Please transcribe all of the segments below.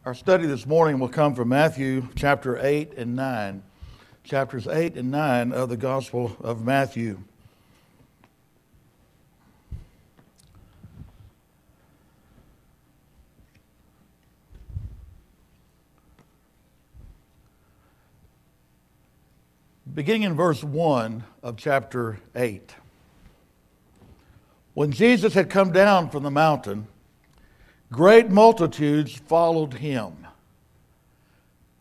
Our study this morning will come from Matthew chapter 8 and 9. Chapters 8 and 9 of the Gospel of Matthew. Beginning in verse 1 of chapter 8. When Jesus had come down from the mountain, great multitudes followed him.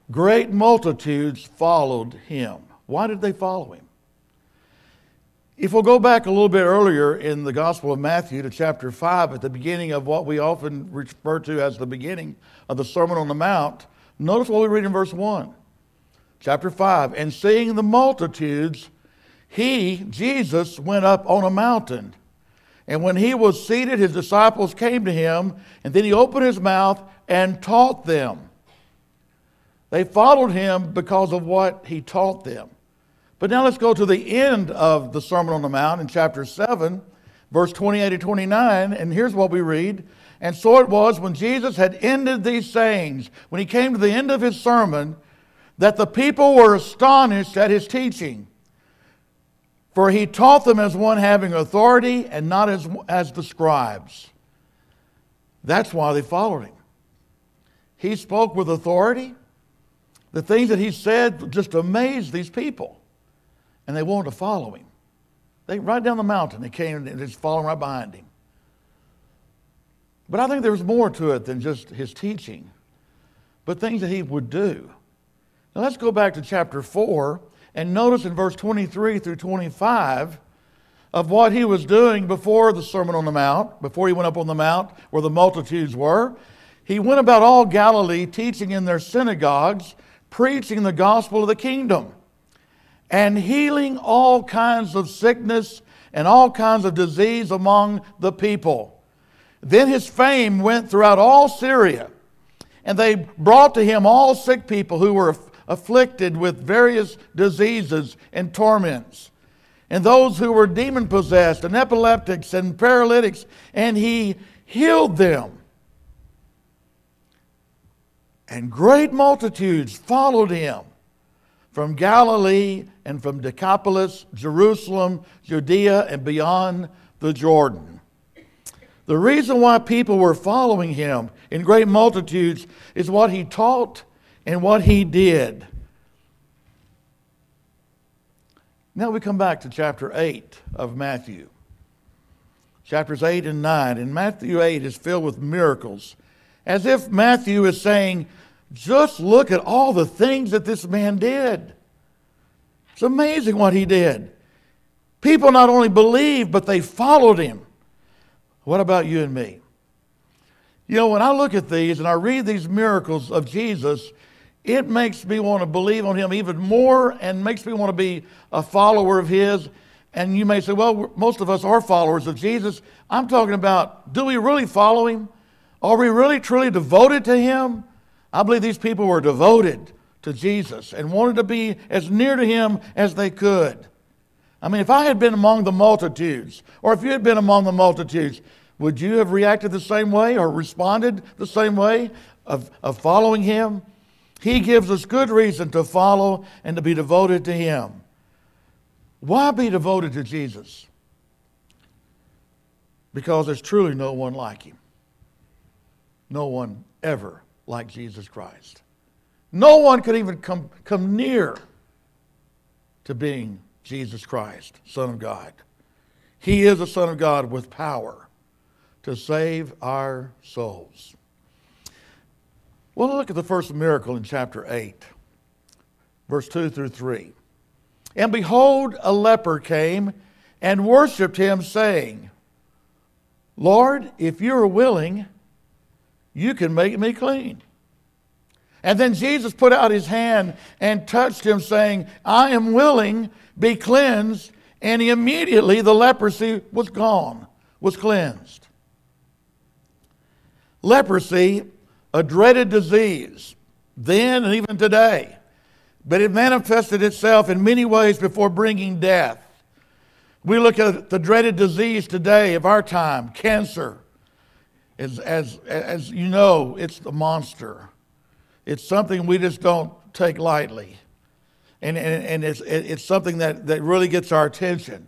Great multitudes followed him. Why did they follow him? If we'll go back a little bit earlier in the Gospel of Matthew to chapter 5, at the beginning of what we often refer to as the beginning of the Sermon on the Mount, notice what we read in verse 1. Chapter 5, and seeing the multitudes, he, Jesus, went up on a mountain. And when he was seated, his disciples came to him, and then he opened his mouth and taught them. They followed him because of what he taught them. But now let's go to the end of the Sermon on the Mount in chapter 7, verse 28 to 29, and here's what we read. And so it was when Jesus had ended these sayings, when he came to the end of his sermon, that the people were astonished at his teaching. For he taught them as one having authority and not as the scribes. That's why they followed him. He spoke with authority. The things that he said just amazed these people. And they wanted to follow him. They right down the mountain, they came and just following right behind him. But I think there was more to it than just his teaching, but things that he would do. Now let's go back to chapter 4 and notice in verse 23 through 25 of what he was doing before the Sermon on the Mount, before he went up on the mount where the multitudes were. He went about all Galilee, teaching in their synagogues, preaching the gospel of the kingdom, and healing all kinds of sickness and all kinds of disease among the people. Then his fame went throughout all Syria, and they brought to him all sick people who were afflicted with various diseases and torments, and those who were demon-possessed, and epileptics, and paralytics, and he healed them. And great multitudes followed him from Galilee and from Decapolis, Jerusalem, Judea, and beyond the Jordan. The reason why people were following him in great multitudes is what he taught and what he did. Now we come back to chapter 8 of Matthew. Chapters 8 and 9. And Matthew 8 is filled with miracles. As if Matthew is saying, just look at all the things that this man did. It's amazing what he did. People not only believed, but they followed him. What about you and me? You know, when I look at these and I read these miracles of Jesus, it makes me want to believe on him even more and makes me want to be a follower of his. And you may say, well, most of us are followers of Jesus. I'm talking about, do we really follow him? Are we really truly devoted to him? I believe these people were devoted to Jesus and wanted to be as near to him as they could. I mean, if I had been among the multitudes, or if you had been among the multitudes, would you have reacted the same way or responded the same way of following him? He gives us good reason to follow and to be devoted to him. Why be devoted to Jesus? Because there's truly no one like him. No one ever like Jesus Christ. No one could even come near to being Jesus Christ, Son of God. He is the Son of God with power to save our souls. Well, look at the first miracle in chapter 8, verse 2 through 3. And behold, a leper came and worshipped him, saying, Lord, if you are willing, you can make me clean. And then Jesus put out his hand and touched him, saying, I am willing, be cleansed. And immediately the leprosy was gone, was cleansed. Leprosy, a dreaded disease, then and even today. But it manifested itself in many ways before bringing death. We look at the dreaded disease today of our time, cancer. As you know, it's the monster. It's something we just don't take lightly. And it's something that really gets our attention.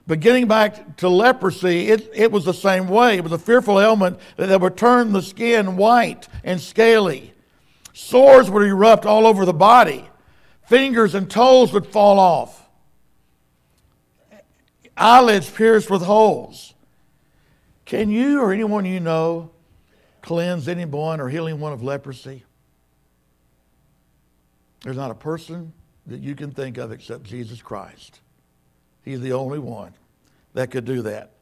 But getting back to leprosy, it was the same way. It was a fearful ailment that would turn the skin white and scaly. Sores would erupt all over the body. Fingers and toes would fall off. Eyelids pierced with holes. Can you or anyone you know cleanse anyone or heal anyone of leprosy? There's not a person that you can think of except Jesus Christ. He's the only one that could do that.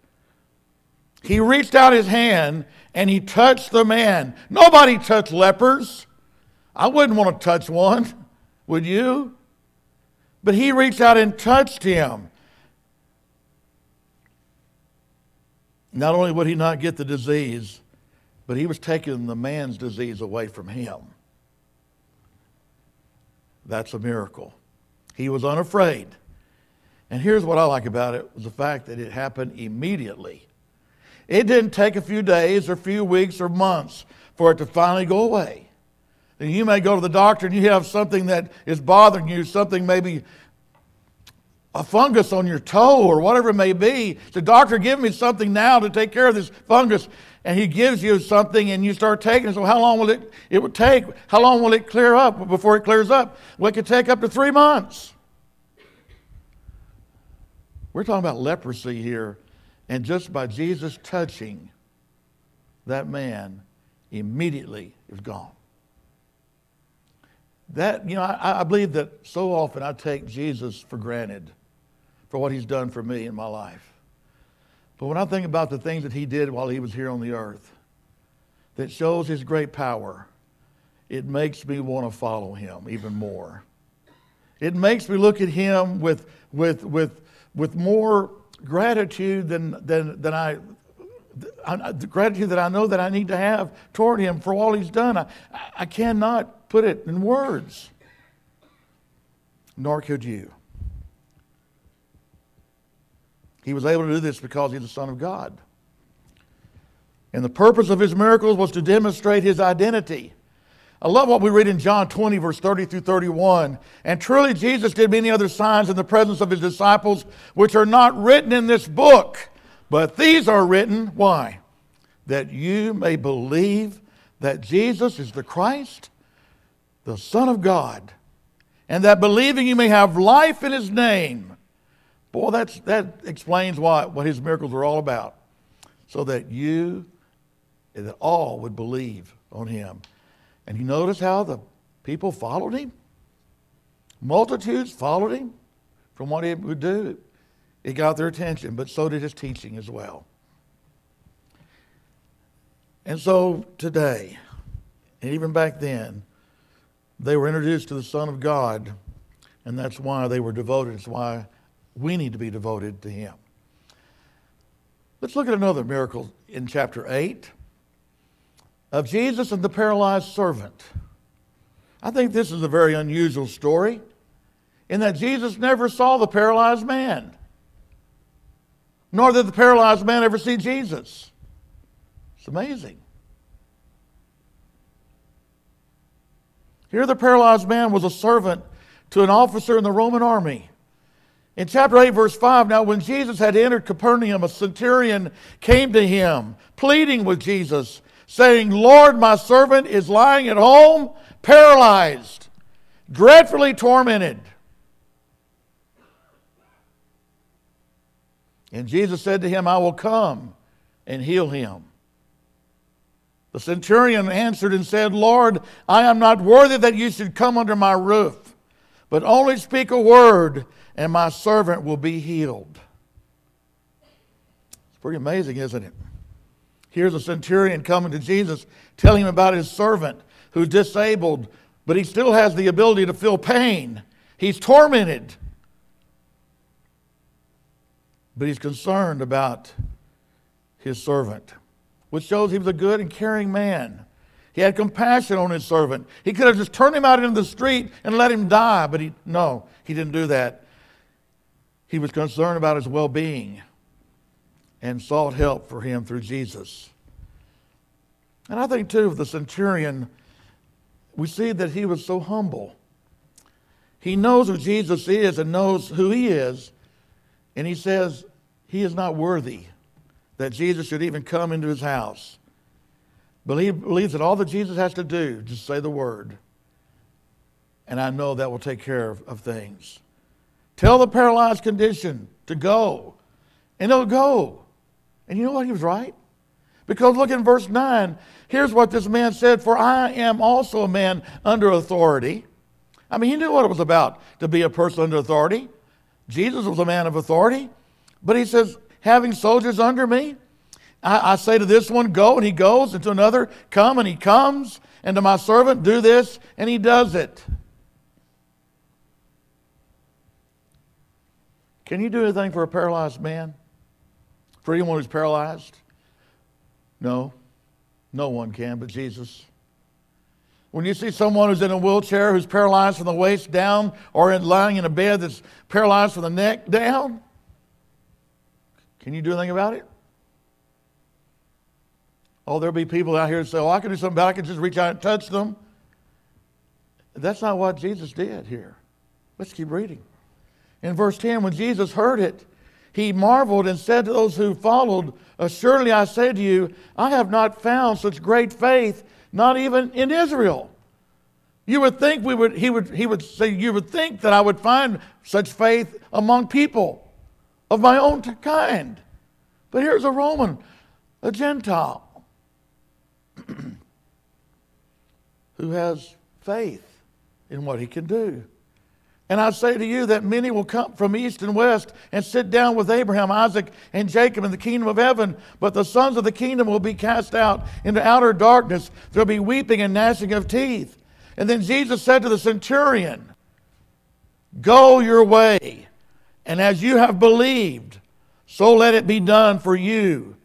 He reached out his hand and he touched the man. Nobody touched lepers. I wouldn't want to touch one, would you? But he reached out and touched him. Not only would he not get the disease, but he was taking the man's disease away from him. That's a miracle. He was unafraid. And here's what I like about it, was the fact that it happened immediately. It didn't take a few days or a few weeks or months for it to finally go away. And you may go to the doctor and you have something that is bothering you, something maybe a fungus on your toe or whatever it may be. The doctor, give me something now to take care of this fungus. And he gives you something and you start taking it. So how long will it would take? How long will it clear up before it clears up? Well, it could take up to 3 months. We're talking about leprosy here. And just by Jesus touching that man, immediately it was gone. That, I believe that so often I take Jesus for granted for what he's done for me in my life. But when I think about the things that he did while he was here on the earth, that shows his great power, it makes me want to follow him even more. It makes me look at him with more gratitude than I the gratitude that I know that I need to have toward him for all he's done. I cannot put it in words, nor could you. He was able to do this because he's the Son of God. And the purpose of his miracles was to demonstrate his identity. I love what we read in John 20, verse 30 through 31. And truly Jesus did many other signs in the presence of his disciples, which are not written in this book. But these are written, why? That you may believe that Jesus is the Christ, the Son of God, and that believing you may have life in his name. Boy, that explains what his miracles were all about. So that that all would believe on him. And you notice how the people followed him? Multitudes followed him from what he would do. It got their attention, but so did his teaching as well. And so today, and even back then, they were introduced to the Son of God, and that's why they were devoted. It's why we need to be devoted to him. Let's look at another miracle in chapter 8 of Jesus and the paralyzed servant. I think this is a very unusual story in that Jesus never saw the paralyzed man, nor did the paralyzed man ever see Jesus. It's amazing. Here the paralyzed man was a servant to an officer in the Roman army. In chapter 8, verse 5, now when Jesus had entered Capernaum, a centurion came to him, pleading with Jesus, saying, Lord, my servant is lying at home, paralyzed, dreadfully tormented. And Jesus said to him, I will come and heal him. The centurion answered and said, Lord, I am not worthy that you should come under my roof, but only speak a word, and my servant will be healed. It's pretty amazing, isn't it? Here's a centurion coming to Jesus, telling him about his servant who's disabled, but he still has the ability to feel pain. He's tormented. But he's concerned about his servant, which shows he was a good and caring man. He had compassion on his servant. He could have just turned him out into the street and let him die, but he didn't do that. He was concerned about his well-being and sought help for him through Jesus. And I think, too, of the centurion, we see that he was so humble. He knows who Jesus is and knows who he is. And he says he is not worthy that Jesus should even come into his house. But he believes that all that Jesus has to do, just say the word. And I know that will take care of things. Tell the paralyzed condition to go. And it'll go. And you know what? He was right. Because look in verse 9. Here's what this man said. For I am also a man under authority. I mean, he knew what it was about to be a person under authority. Jesus was a man of authority. But he says, having soldiers under me, I say to this one, go, and he goes, and to another, come, and he comes, and to my servant, do this, and he does it. Can you do anything for a paralyzed man? For anyone who's paralyzed? No. No one can but Jesus. When you see someone who's in a wheelchair, who's paralyzed from the waist down, or lying in a bed that's paralyzed from the neck down, can you do anything about it? Oh, there'll be people out here that say, oh, I can do something about it. I can just reach out and touch them. That's not what Jesus did here. Let's keep reading. In verse 10, when Jesus heard it, he marveled and said to those who followed, assuredly I say to you, I have not found such great faith, not even in Israel. You would think he would say, you would think that I would find such faith among people of my own kind. But here's a Roman, a Gentile, who has faith in what he can do. And I say to you that many will come from east and west and sit down with Abraham, Isaac, and Jacob in the kingdom of heaven. But the sons of the kingdom will be cast out into outer darkness. There will be weeping and gnashing of teeth. And then Jesus said to the centurion, go your way, and as you have believed, so let it be done for you.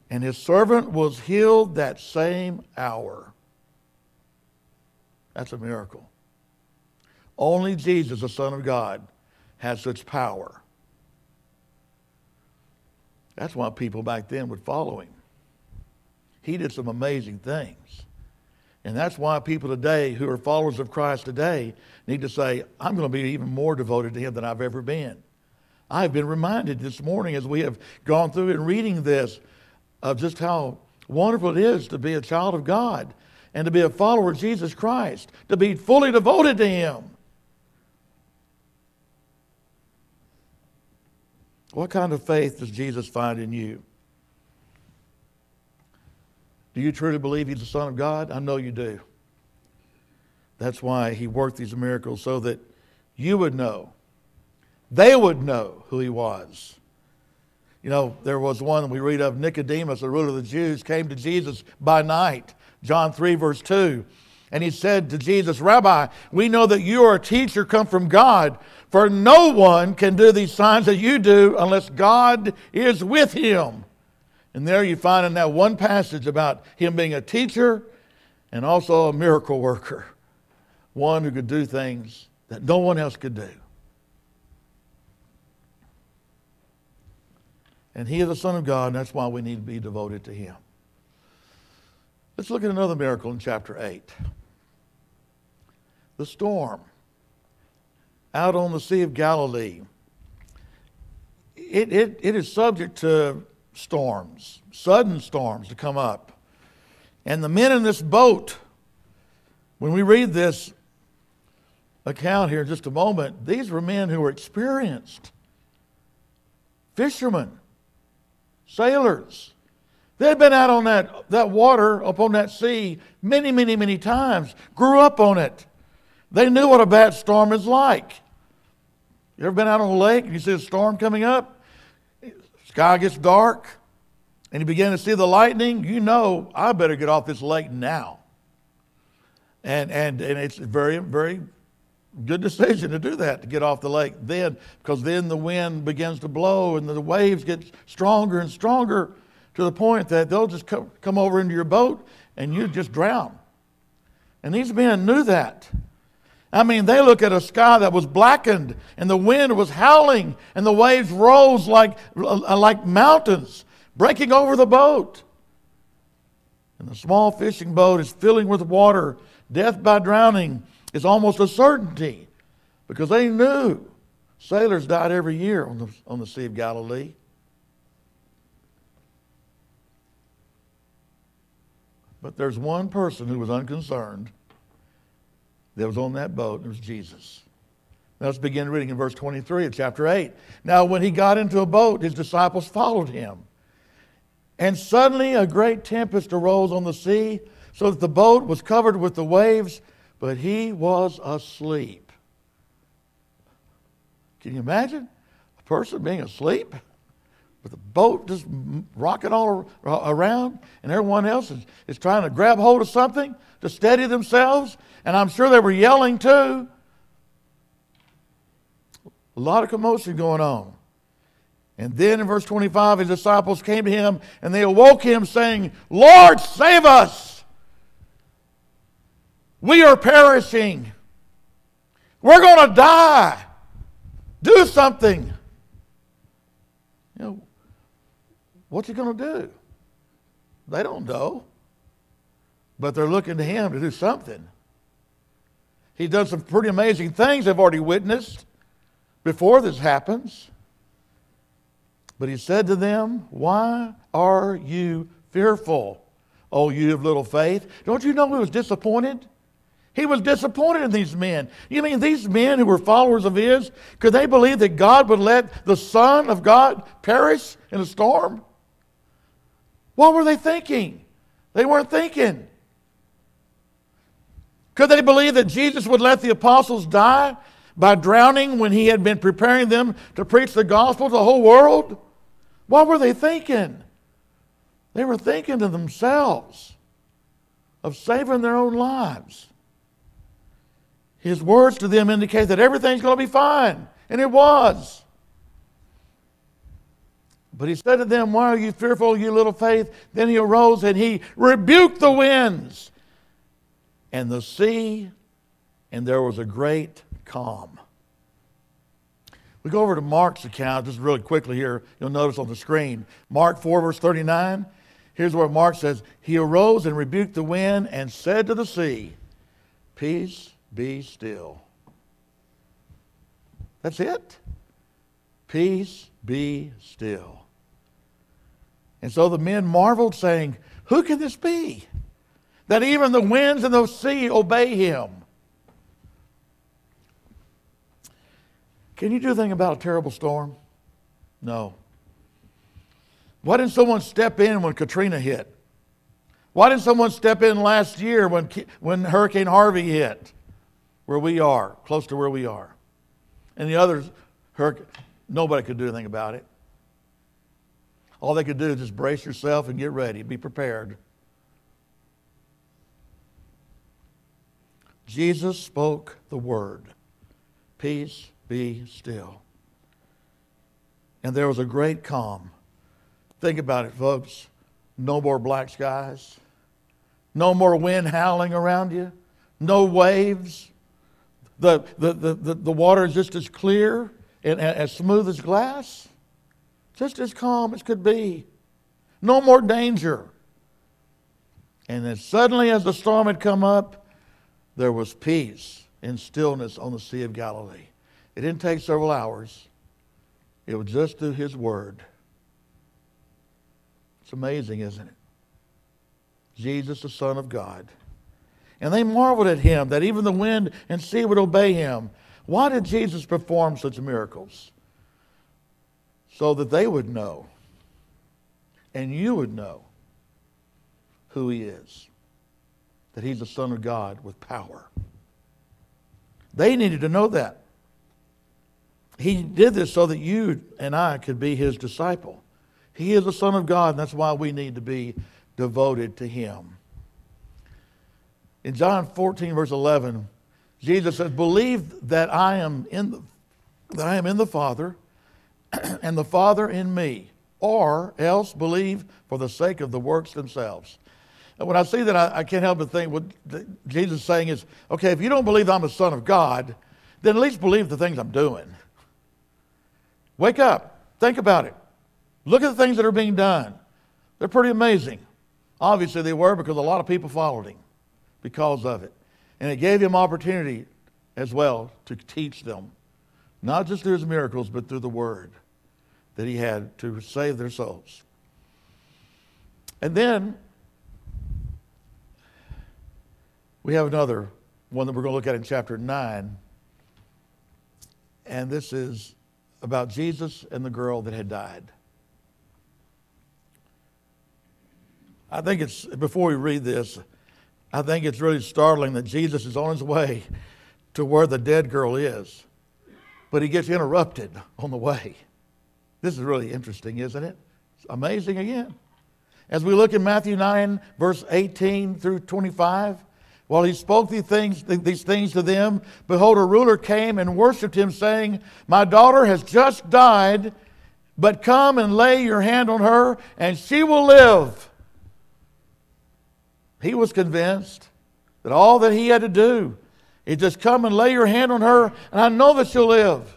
And his servant was healed that same hour. That's a miracle. Only Jesus, the Son of God, has such power. That's why people back then would follow him. He did some amazing things. And that's why people today who are followers of Christ today need to say, I'm going to be even more devoted to him than I've ever been. I've been reminded this morning as we have gone through and reading this of just how wonderful it is to be a child of God and to be a follower of Jesus Christ, to be fully devoted to him. What kind of faith does Jesus find in you? Do you truly believe he's the Son of God? I know you do. That's why he worked these miracles, so that you would know, they would know who he was. You know, there was one we read of, Nicodemus, the ruler of the Jews, came to Jesus by night. John 3, verse 2. And he said to Jesus, Rabbi, we know that you are a teacher come from God, for no one can do these signs that you do unless God is with him. And there you find in that one passage about him being a teacher and also a miracle worker. One who could do things that no one else could do. And he is the Son of God, and that's why we need to be devoted to him. Let's look at another miracle in chapter 8. The storm out on the Sea of Galilee. It is subject to storms, sudden storms to come up. And the men in this boat, when we read this account here in just a moment, these were men who were experienced. Fishermen, sailors. They had been out on that water, up on that sea, many, many, many times. Grew up on it. They knew what a bad storm is like. You ever been out on a lake and you see a storm coming up? Sky gets dark and you begin to see the lightning. You know, I better get off this lake now. And it's a very, very good decision to do that, to get off the lake then, because then the wind begins to blow and the waves get stronger and stronger to the point that they'll just come over into your boat and you just drown. And these men knew that. I mean, they look at a sky that was blackened and the wind was howling and the waves rose like mountains breaking over the boat. And the small fishing boat is filling with water death by drowning is almost a certainty because they knew sailors died every year on the Sea of Galilee. But there's one person who was unconcerned that was on that boat, and it was Jesus. Now let's begin reading in verse 23 of chapter 8. Now when he got into a boat, his disciples followed him. And suddenly a great tempest arose on the sea, so that the boat was covered with the waves, but he was asleep. Can you imagine a person being asleep with the boat just rocking all around, and everyone else is trying to grab hold of something to steady themselves? And I'm sure they were yelling too. A lot of commotion going on. And then in verse 25, his disciples came to him and they awoke him saying, Lord, save us. We are perishing. We're going to die. Do something. You know, what's he going to do? They don't know. But they're looking to him to do something. He's done some pretty amazing things they've already witnessed before this happens. But he said to them, why are you fearful, O you of little faith? Don't you know he was disappointed? He was disappointed in these men. You mean these men who were followers of his, could they believe that God would let the Son of God perish in a storm? What were they thinking? They weren't thinking. Could they believe that Jesus would let the apostles die by drowning when he had been preparing them to preach the gospel to the whole world? What were they thinking? They were thinking to themselves of saving their own lives. His words to them indicate that everything's going to be fine, and it was. But he said to them, why are you fearful, you little faith? Then he arose and he rebuked the winds and the sea, and there was a great calm. We go over to Mark's account just really quickly here. You'll notice on the screen. Mark 4, verse 39. Here's where Mark says, he arose and rebuked the wind and said to the sea, peace, be still. That's it. Peace, be still. And so the men marveled, saying, who can this be, that even the winds and the sea obey him? Can you do anything about a terrible storm? No. Why didn't someone step in when Katrina hit? Why didn't someone step in last year when Hurricane Harvey hit? Where we are, close to where we are. And the others, nobody could do anything about it. All they could do is just brace yourself and get ready, be prepared. Jesus spoke the word, peace, be still. And there was a great calm. Think about it, folks. No more black skies. No more wind howling around you. No waves. The water is just as clear and as smooth as glass. Just as calm as could be. No more danger. And then suddenly as the storm had come up, there was peace and stillness on the Sea of Galilee. It didn't take several hours. It was just through his word. It's amazing, isn't it? Jesus, the Son of God. And they marveled at him, that even the wind and sea would obey him. Why did Jesus perform such miracles? So that they would know, and you would know, who he is. That he's the Son of God with power. They needed to know that. He did this so that you and I could be his disciple. He is the Son of God, and that's why we need to be devoted to him. In John 14, verse 11, Jesus says, believe that I am in the Father, and the Father in me, or else believe for the sake of the works themselves. And when I see that, I can't help but think what Jesus is saying is, okay, if you don't believe I'm a son of God, then at least believe the things I'm doing. Wake up. Think about it. Look at the things that are being done. They're pretty amazing. Obviously they were, because a lot of people followed him because of it. And it gave him opportunity as well to teach them, not just through his miracles, but through the word that he had to save their souls. And then we have another one that we're going to look at in chapter 9. And this is about Jesus and the girl that had died. I think it's, before we read this, I think it's really startling that Jesus is on his way to where the dead girl is, but he gets interrupted on the way. This is really interesting, isn't it? It's amazing again. As we look in Matthew 9, verse 18 through 25, while he spoke these things to them, behold, a ruler came and worshipped him, saying, my daughter has just died, but come and lay your hand on her, and she will live. He was convinced that all that he had to do is just come and lay your hand on her, and I know that she'll live.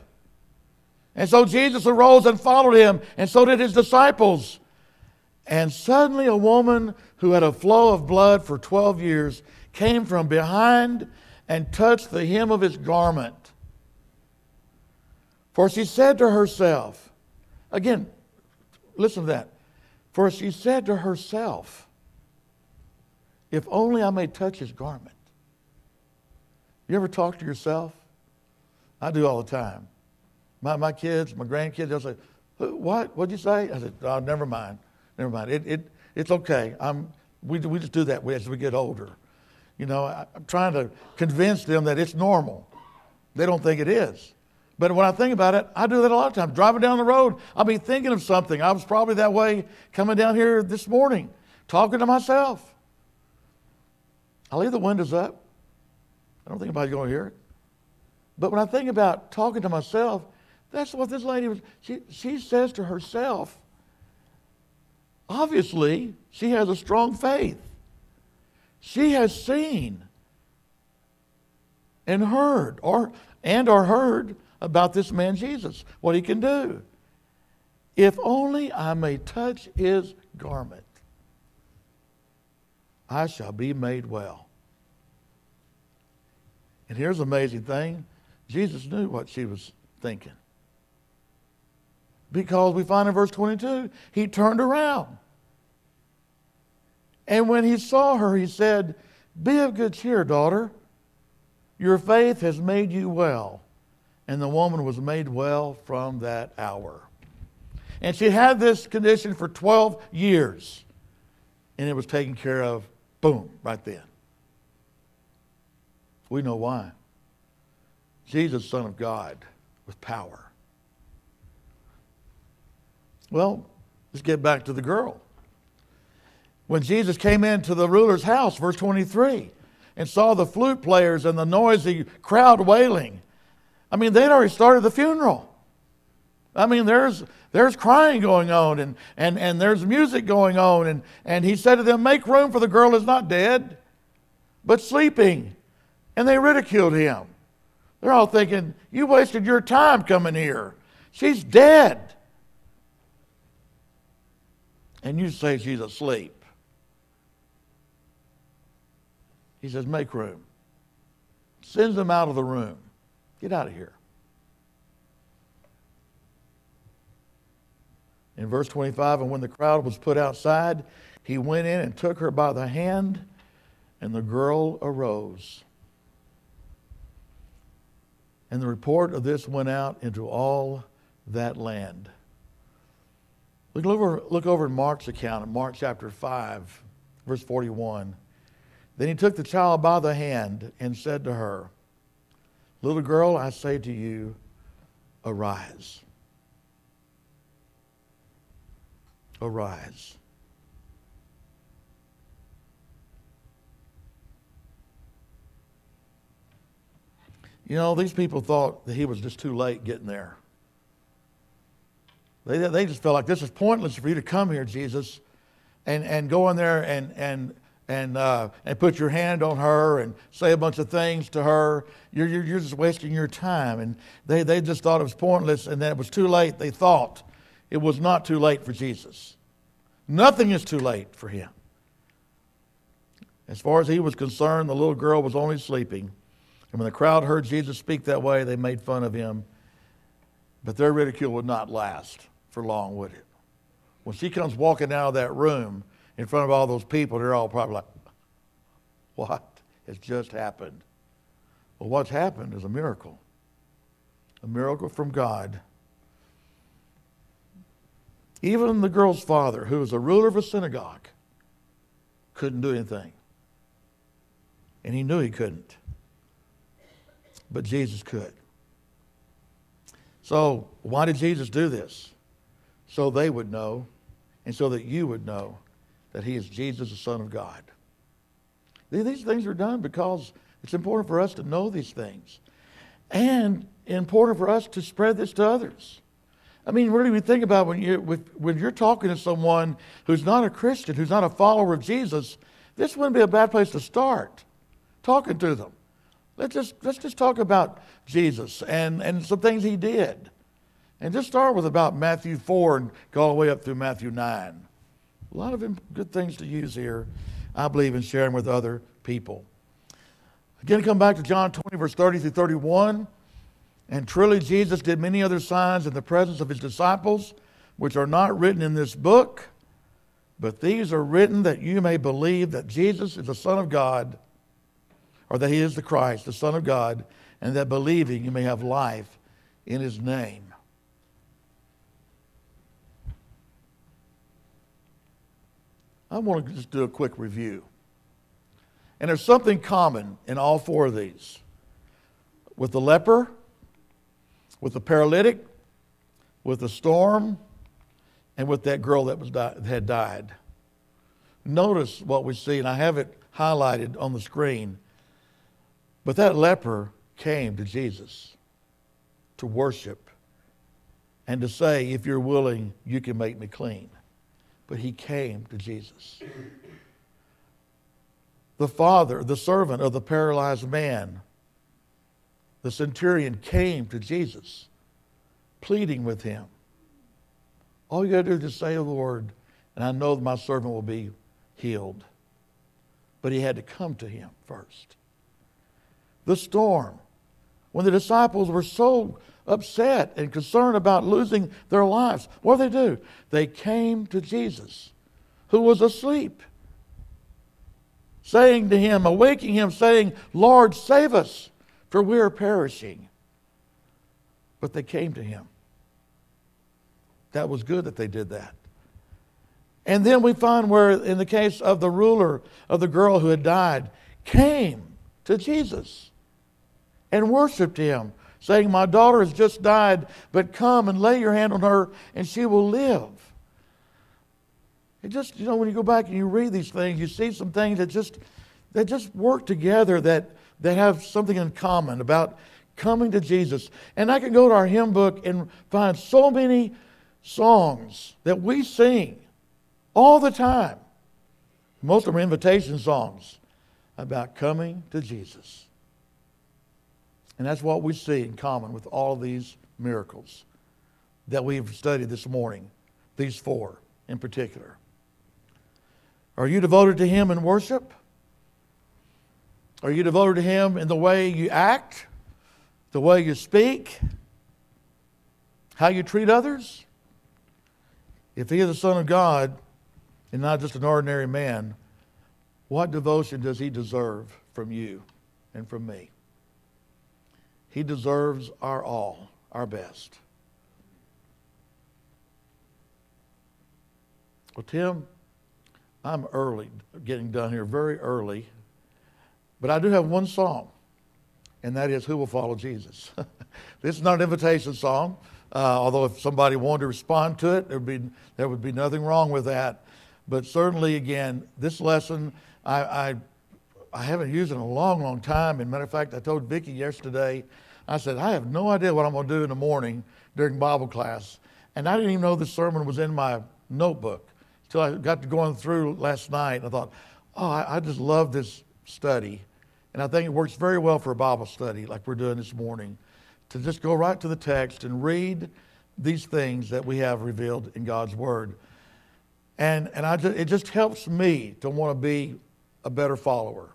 And so Jesus arose and followed him, and so did his disciples. And suddenly a woman who had a flow of blood for 12 years came from behind and touched the hem of his garment. For she said to herself, again, listen to that. For she said to herself, if only I may touch his garment. You ever talk to yourself? I do all the time. My kids, my grandkids, they'll say, what? What'd you say? I said, oh, never mind. Never mind. It's okay. We just do that as we get older. You know, I'm trying to convince them that it's normal. They don't think it is. But when I think about it, I do that a lot of times. Driving down the road, I'll be thinking of something. I was probably that way coming down here this morning, talking to myself. I leave the windows up. I don't think anybody's going to hear it. But when I think about talking to myself, that's what this lady was. She says to herself, obviously, she has a strong faith. She has seen and heard or heard about this man Jesus, what he can do. If only I may touch his garment, I shall be made well. And here's the amazing thing. Jesus knew what she was thinking. Because we find in verse 22, he turned around. And when he saw her, he said, be of good cheer, daughter. Your faith has made you well. And the woman was made well from that hour. And she had this condition for 12 years. And it was taken care of, boom, right then. We know why. Jesus, Son of God, with power. Well, let's get back to the girl. When Jesus came into the ruler's house, verse 23, and saw the flute players and the noisy crowd wailing. I mean, they'd already started the funeral. I mean, there's crying going on and there's music going on. And he said to them, make room, for the girl is not dead, but sleeping. And they ridiculed him. They're all thinking, you wasted your time coming here. She's dead. And you say she's asleep. He says, make room. Sends them out of the room. Get out of here. In verse 25, and when the crowd was put outside, he went in and took her by the hand, and the girl arose. And the report of this went out into all that land. Look over in Mark's account, in Mark chapter 5, verse 41. Then he took the child by the hand and said to her, little girl, I say to you, arise. Arise. You know, these people thought that he was just too late getting there. They just felt like this is pointless for you to come here, Jesus, and go in there and put your hand on her and say a bunch of things to her. You're just wasting your time. And they just thought it was pointless and that it was too late. They thought it was not too late for Jesus. Nothing is too late for him. As far as he was concerned, the little girl was only sleeping. And when the crowd heard Jesus speak that way, they made fun of him. But their ridicule would not last for long, would it? When she comes walking out of that room in front of all those people, they're all probably like, what has just happened? Well, what's happened is a miracle from God. Even the girl's father, who was a ruler of a synagogue, couldn't do anything. And he knew he couldn't. But Jesus could. So why did Jesus do this? So they would know, and so that you would know that he is Jesus, the Son of God. These things are done because it's important for us to know these things. And important for us to spread this to others. I mean, really, we think about when you're talking to someone who's not a Christian, who's not a follower of Jesus, this wouldn't be a bad place to start talking to them. Let's just talk about Jesus and some things he did. And just start with about Matthew 4 and go all the way up through Matthew 9. A lot of good things to use here, I believe, in sharing with other people. Again, come back to John 20, verse 30 through 31. And truly Jesus did many other signs in the presence of his disciples, which are not written in this book, but these are written that you may believe that Jesus is the Son of God, or that he is the Christ, the Son of God, and that believing you may have life in his name. I want to just do a quick review. And there's something common in all four of these. With the leper, with the paralytic, with the storm, and with that girl that had died. Notice what we see, and I have it highlighted on the screen. But that leper came to Jesus to worship and to say, if you're willing, you can make me clean. But he came to Jesus. The father, the servant of the paralyzed man, the centurion, came to Jesus, pleading with him. All you got to do is just say, Lord, and I know that my servant will be healed. But he had to come to him first. The storm, when the disciples were so upset and concerned about losing their lives, what did they do? They came to Jesus, who was asleep, saying to him, awaking him, saying, Lord, save us, for we are perishing. But they came to him. That was good that they did that. And then we find where, in the case of the ruler of the girl who had died, came to Jesus and worshiped him, saying, my daughter has just died, but come and lay your hand on her and she will live. It just, when you go back and you read these things, you see some things that just work together, that have something in common about coming to Jesus. And I can go to our hymn book and find so many songs that we sing all the time. Most of them are invitation songs about coming to Jesus. And that's what we see in common with all of these miracles that we've studied this morning, these four in particular. Are you devoted to him in worship? Are you devoted to him in the way you act, the way you speak, how you treat others? If he is the Son of God and not just an ordinary man, what devotion does he deserve from you and from me? He deserves our all, our best. Well, Tim, I'm early, getting done here very early. But I do have one song, and that is Who Will Follow Jesus? This is not an invitation song, although if somebody wanted to respond to it, there would be nothing wrong with that. But certainly, again, this lesson, I haven't used it in a long, long time. As a matter of fact, I told Vicki yesterday, I said, I have no idea what I'm going to do in the morning during Bible class. And I didn't even know this sermon was in my notebook until I got to going through last night. I thought, I just love this study. And I think it works very well for a Bible study like we're doing this morning, to just go right to the text and read these things that we have revealed in God's Word. And it just helps me to want to be a better follower.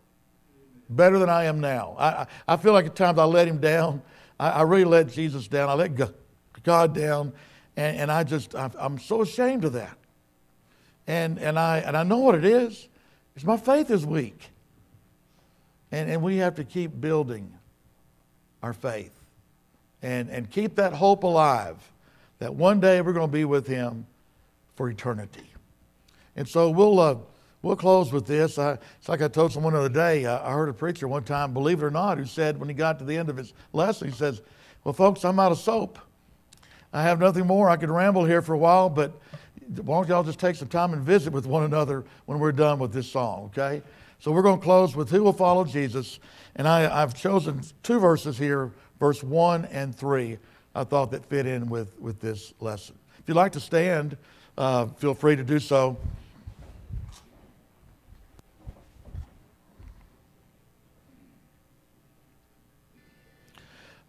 Better than I am now. I feel like at times I let him down. I really let Jesus down. I let God down. And I'm so ashamed of that. And I know what it is. It's my faith is weak. And we have to keep building our faith. And keep that hope alive that one day we're going to be with him for eternity. And so we'll close with this. It's like I told someone the other day. I heard a preacher one time, believe it or not, who said when he got to the end of his lesson, he says, well, folks, I'm out of soap. I have nothing more. I could ramble here for a while, but why don't y'all just take some time and visit with one another when we're done with this song, okay? So we're going to close with Who Will Follow Jesus? And I've chosen two verses here, verse 1 and 3, I thought that fit in with this lesson. If you'd like to stand, feel free to do so.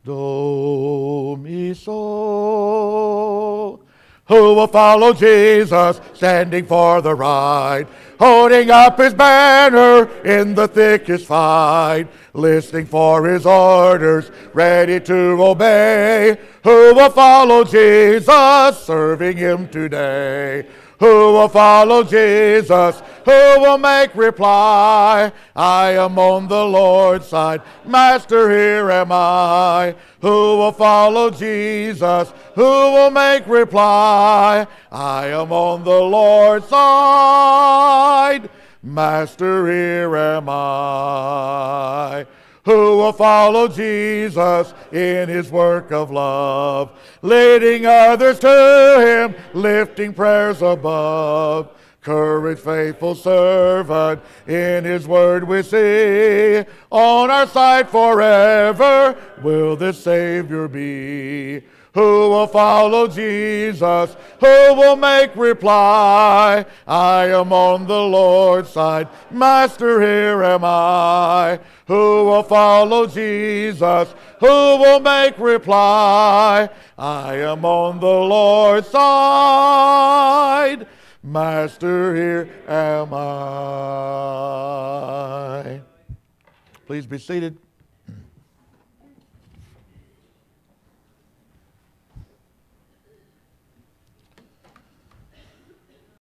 Do mi so. Who will follow Jesus, standing for the right, holding up his banner in the thickest fight, listening for his orders, ready to obey? Who will follow Jesus, serving him today? Who will follow Jesus? Who will make reply? I am on the Lord's side. Master, here am I. Who will follow Jesus? Who will make reply? I am on the Lord's side. Master, here am I. Who will follow Jesus in his work of love, leading others to him, lifting prayers above? Courage, faithful servant, in his word we see. On our side forever will this Savior be. Who will follow Jesus? Who will make reply? I am on the Lord's side. Master, here am I. Who will follow Jesus? Who will make reply? I am on the Lord's side. Master, here am I. Please be seated.